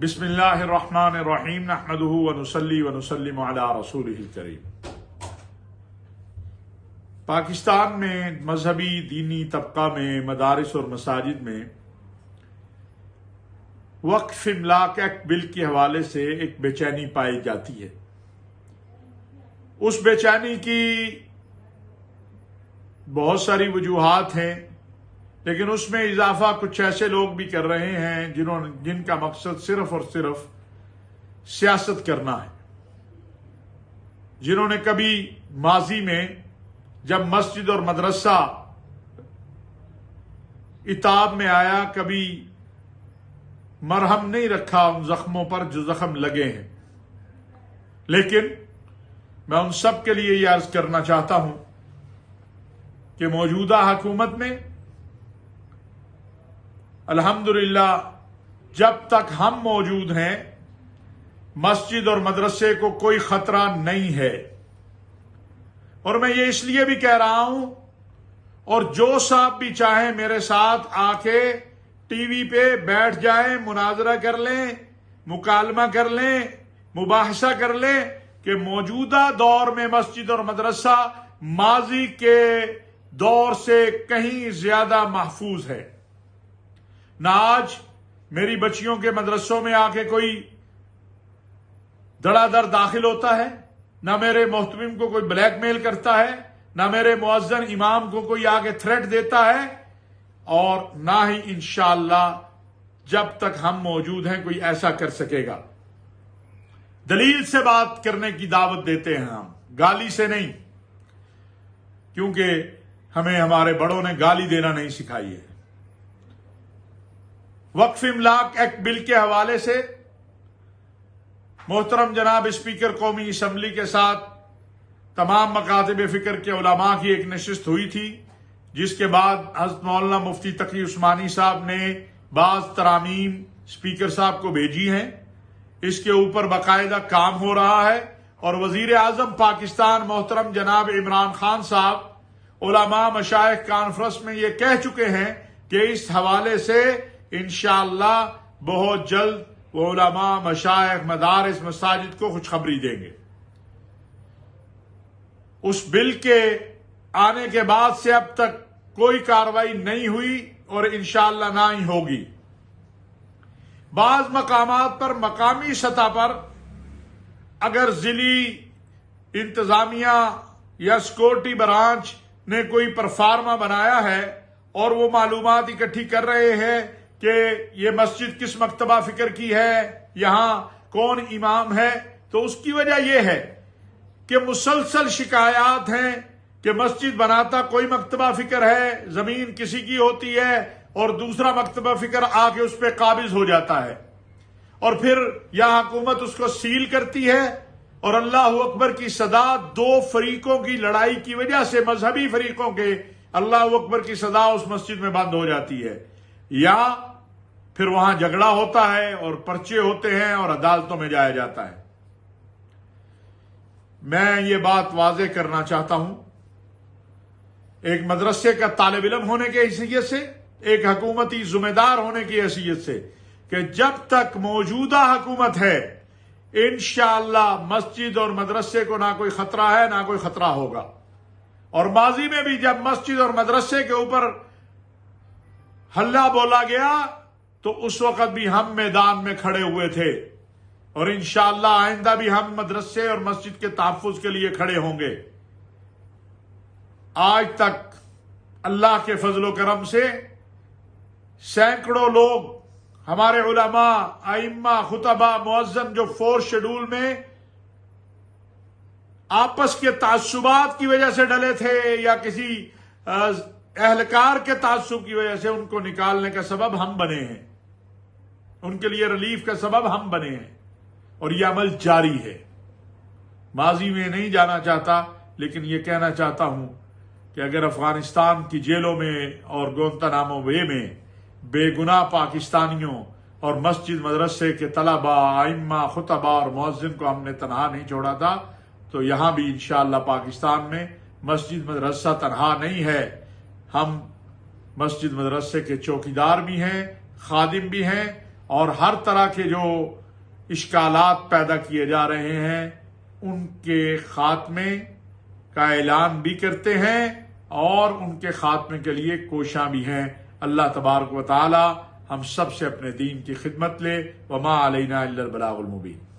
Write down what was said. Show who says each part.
Speaker 1: بسم اللہ الرحمن الرحیم نحمدہ ونصلی ونسلم علی رسولہ الکریم۔ پاکستان میں مذہبی دینی طبقہ میں مدارس اور مساجد میں وقف املاک ایکٹ بل کے حوالے سے ایک بے چینی پائی جاتی ہے۔ اس بے چینی کی بہت ساری وجوہات ہیں، لیکن اس میں اضافہ کچھ ایسے لوگ بھی کر رہے ہیں جن کا مقصد صرف اور صرف سیاست کرنا ہے، جنہوں نے کبھی ماضی میں جب مسجد اور مدرسہ عتاب میں آیا کبھی مرہم نہیں رکھا ان زخموں پر جو زخم لگے ہیں۔ لیکن میں ان سب کے لیے یہ عرض کرنا چاہتا ہوں کہ موجودہ حکومت میں الحمدللہ جب تک ہم موجود ہیں مسجد اور مدرسے کو کوئی خطرہ نہیں ہے، اور میں یہ اس لیے بھی کہہ رہا ہوں، اور جو صاحب بھی چاہیں میرے ساتھ آ کے ٹی وی پہ بیٹھ جائیں، مناظرہ کر لیں، مکالمہ کر لیں، مباحثہ کر لیں کہ موجودہ دور میں مسجد اور مدرسہ ماضی کے دور سے کہیں زیادہ محفوظ ہے۔ نہ آج میری بچیوں کے مدرسوں میں آ کے کوئی دڑا دڑ داخل ہوتا ہے، نہ میرے محتمم کو کوئی بلیک میل کرتا ہے، نہ میرے مؤذن امام کو کوئی آگے تھریٹ دیتا ہے، اور نہ ہی انشاءاللہ جب تک ہم موجود ہیں کوئی ایسا کر سکے گا۔ دلیل سے بات کرنے کی دعوت دیتے ہیں ہم، گالی سے نہیں، کیونکہ ہمیں ہمارے بڑوں نے گالی دینا نہیں سکھائی ہے۔ وقف املاک ایکٹ بل کے حوالے سے محترم جناب اسپیکر قومی اسمبلی کے ساتھ تمام مکاتب فکر کے علماء کی ایک نشست ہوئی تھی، جس کے بعد حضرت مولانا مفتی تقی عثمانی صاحب نے بعض ترامیم اسپیکر صاحب کو بھیجی ہیں۔ اس کے اوپر باقاعدہ کام ہو رہا ہے، اور وزیر اعظم پاکستان محترم جناب عمران خان صاحب علماء مشائخ کانفرنس میں یہ کہہ چکے ہیں کہ اس حوالے سے انشاءاللہ بہت جلد وہ علماء مشائخ مدارس مساجد کو خوشخبری دیں گے۔ اس بل کے آنے کے بعد سے اب تک کوئی کارروائی نہیں ہوئی اور انشاءاللہ نہ ہی ہوگی۔ بعض مقامات پر مقامی سطح پر اگر ضلعی انتظامیہ یا سیکورٹی برانچ نے کوئی پرفارما بنایا ہے اور وہ معلومات اکٹھی کر رہے ہیں کہ یہ مسجد کس مکتبہ فکر کی ہے، یہاں کون امام ہے، تو اس کی وجہ یہ ہے کہ مسلسل شکایات ہیں کہ مسجد بناتا کوئی مکتبہ فکر ہے، زمین کسی کی ہوتی ہے، اور دوسرا مکتبہ فکر آ کے اس پہ قابض ہو جاتا ہے، اور پھر یہاں حکومت اس کو سیل کرتی ہے، اور اللہ اکبر کی صدا دو فریقوں کی لڑائی کی وجہ سے مذہبی فریقوں کے اللہ اکبر کی صدا اس مسجد میں بند ہو جاتی ہے، یا پھر وہاں جھگڑا ہوتا ہے اور پرچے ہوتے ہیں اور عدالتوں میں جایا جاتا ہے۔ میں یہ بات واضح کرنا چاہتا ہوں ایک مدرسے کا طالب علم ہونے کی حیثیت سے، ایک حکومتی ذمہ دار ہونے کی حیثیت سے، کہ جب تک موجودہ حکومت ہے انشاءاللہ مسجد اور مدرسے کو نہ کوئی خطرہ ہے نہ کوئی خطرہ ہوگا۔ اور ماضی میں بھی جب مسجد اور مدرسے کے اوپر ہلہ بولا گیا تو اس وقت بھی ہم میدان میں کھڑے ہوئے تھے، اور انشاءاللہ آئندہ بھی ہم مدرسے اور مسجد کے تحفظ کے لیے کھڑے ہوں گے۔ آج تک اللہ کے فضل و کرم سے سینکڑوں لوگ ہمارے علماء، ائمہ، خطبہ، مؤذن جو 4 شیڈول میں آپس کے تعصبات کی وجہ سے ڈلے تھے یا کسی اہلکار کے تعصب کی وجہ سے، ان کو نکالنے کا سبب ہم بنے ہیں، ان کے لیے ریلیف کا سبب ہم بنے ہیں، اور یہ عمل جاری ہے۔ ماضی میں نہیں جانا چاہتا، لیکن یہ کہنا چاہتا ہوں کہ اگر افغانستان کی جیلوں میں اور گوانتانامو بے میں بے گناہ پاکستانیوں اور مسجد مدرسے کے طلباء، ائمہ، خطبہ اور مؤذن کو ہم نے تنہا نہیں چھوڑا تھا، تو یہاں بھی انشاءاللہ پاکستان میں مسجد مدرسہ تنہا نہیں ہے۔ ہم مسجد مدرسے کے چوکیدار بھی ہیں، خادم بھی ہیں، اور ہر طرح کے جو اشکالات پیدا کیے جا رہے ہیں ان کے خاتمے کا اعلان بھی کرتے ہیں اور ان کے خاتمے کے لیے کوشاں بھی ہیں۔ اللہ تبارک و تعالی ہم سب سے اپنے دین کی خدمت لے۔ وما علینا الا البلاغ المبین۔